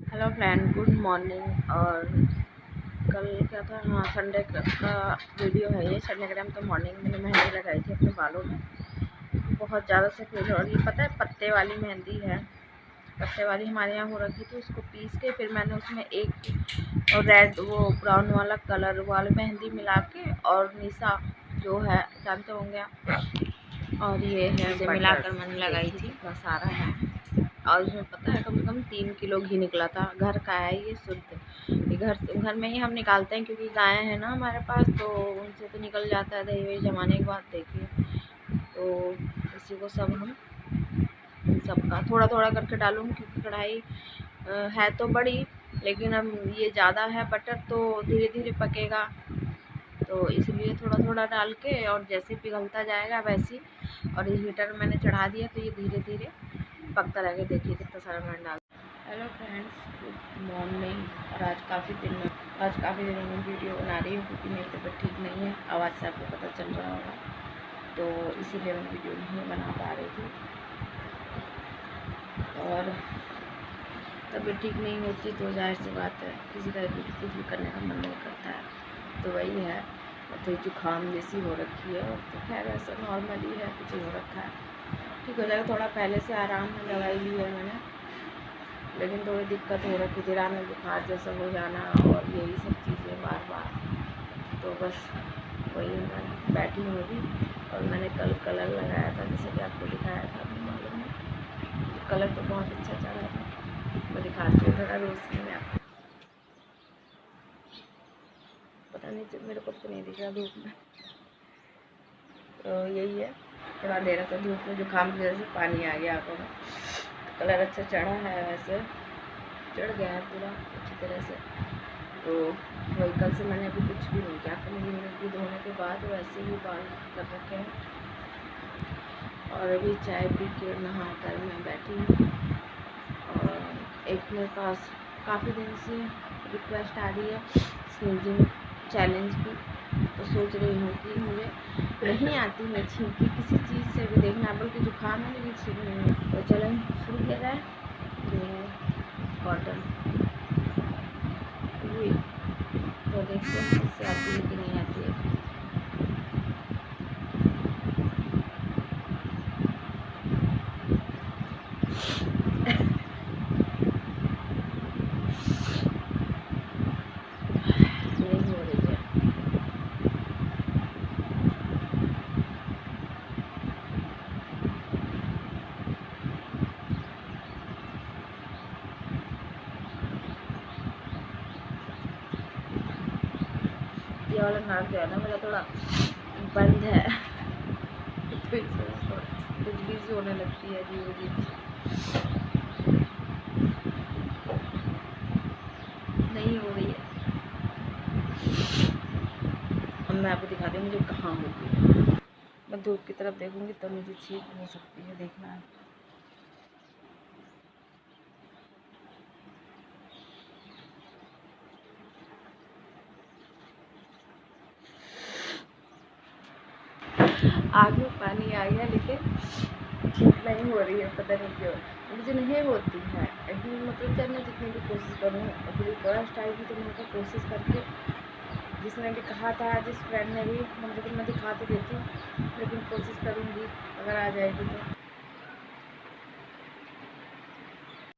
Hello friend, good morning. और कल क्या था, हाँ संडे का वीडियो है ये। संडे के टाइम तो मॉर्निंग मैंने मेहंदी लगाई थी अपने बालों में। बहुत ज़्यादा से फील, और ये पता है पत्ते वाली मेहंदी है। पत्ते वाली हमारे यहाँ हो रखी थी, उसको पीस के फिर मैंने उसमें एक और रेड वो ब्राउन वाला कलर वाली मेहंदी मिला के और निशा जो है जानते होंगे आप, और ये है मिलाकर मैंने लगाई थी। इतना सारा है और इसमें पता है कम से कम 3 किलो घी निकला था। घर का है ये, शुद्ध। ये घर में ही हम निकालते हैं क्योंकि गायें हैं ना हमारे पास, तो उनसे तो निकल जाता है दही वही जमाने के बाद। देखिए तो इसी को सब हम सबका थोड़ा थोड़ा करके डालूँगी क्योंकि कढ़ाई है तो बड़ी, लेकिन अब ये ज़्यादा है बटर तो धीरे धीरे पकेगा, तो इसलिए थोड़ा थोड़ा डाल के और जैसे पिघलता जाएगा वैसे। और ये हीटर मैंने चढ़ा दिया तो ये धीरे धीरे पकता रहेगा। देखिए कितना सारा मैंने डाल। Hello friends, good morning. और आज काफ़ी दिनों में वीडियो बना रही हूँ क्योंकि मेरी तबीयत ठीक नहीं है। आवाज़ से आपको पता चल रहा होगा, तो इसीलिए मैं वीडियो नहीं बना पा रही थी। और तबीयत ठीक नहीं होती तो जाहिर सी बात है किसी तरह की कुछ भी करने का मन नहीं करता है। तो वही है, और थोड़ी जुकाम जैसी हो रखी है। और तो खैर ऐसा नॉर्मली है, कुछ हो रखा है, ठीक हो जाएगा। थोड़ा पहले से आराम में दवाई ली है मैंने, लेकिन थोड़ी दिक्कत हो रखी थी, रात में बुखार जैसा हो जाना और यही सब चीज़ें बार बार। तो बस वही मैं बैठी हूँ अभी। और मैंने कल कलर लगाया था जैसे कि आपको दिखाया था अपने बालों में। कलर तो बहुत अच्छा चला था, मैं दिखाती हूँ थोड़ा रोशनी में आपको। पता नहीं मेरे को तो नहीं दिख रहा धूप में, तो यही है। थोड़ा देर से धूप में जुकाम की वजह से पानी आ गया आँखों में। कलर अच्छा चढ़ा है, वैसे चढ़ गया है पूरा अच्छी तरह से। तो वही कल से मैंने अभी कुछ भी नहीं किया, अपनी मेहंदी धोने के बाद वैसे ही बाल कर रखे हैं। और अभी चाय पी के नहा कर मैं बैठी हूँ। और एक मेरे पास काफ़ी दिन से रिक्वेस्ट आ रही है स्नीजिंग चैलेंज की, तो सोच रही हूँ कि मुझे नहीं आती है छींकी किसी चीज़ से भी, देखना बल्कि जुकाम है लेकिन छींक नहीं है। तो चलें शुरू किया जाए। कॉटन हुई तो देखते हैं इससे आती है कि नहीं आती है। नहीं हो रही है। ये वाला नाक जो है ना मेरा थोड़ा बंद है, तो इस वजह से खुजली सी होने लगती है अजीब अजीब सी। नहीं हो रही है। अब मैं आपको दिखाती हूँ मुझे कहाँ होती है। मैं धूप की तरफ देखूँगी तो मुझे छींक हो सकती है, देखना है। आग में पानी आ गया लेकिन ठीक नहीं हो रही है, पता नहीं क्यों। मुझे नहीं होती है लेकिन मतलब जब मैं जितनी भी कोशिश करूँ, अभी रिक्वेस्ट आएगी तो मैं कोशिश करके, जिसने भी कहा था, जिस फ्रेंड ने भी मतलब मैं दिखा तो देती हूँ, लेकिन कोशिश करूँगी अगर आ जाएगी तो।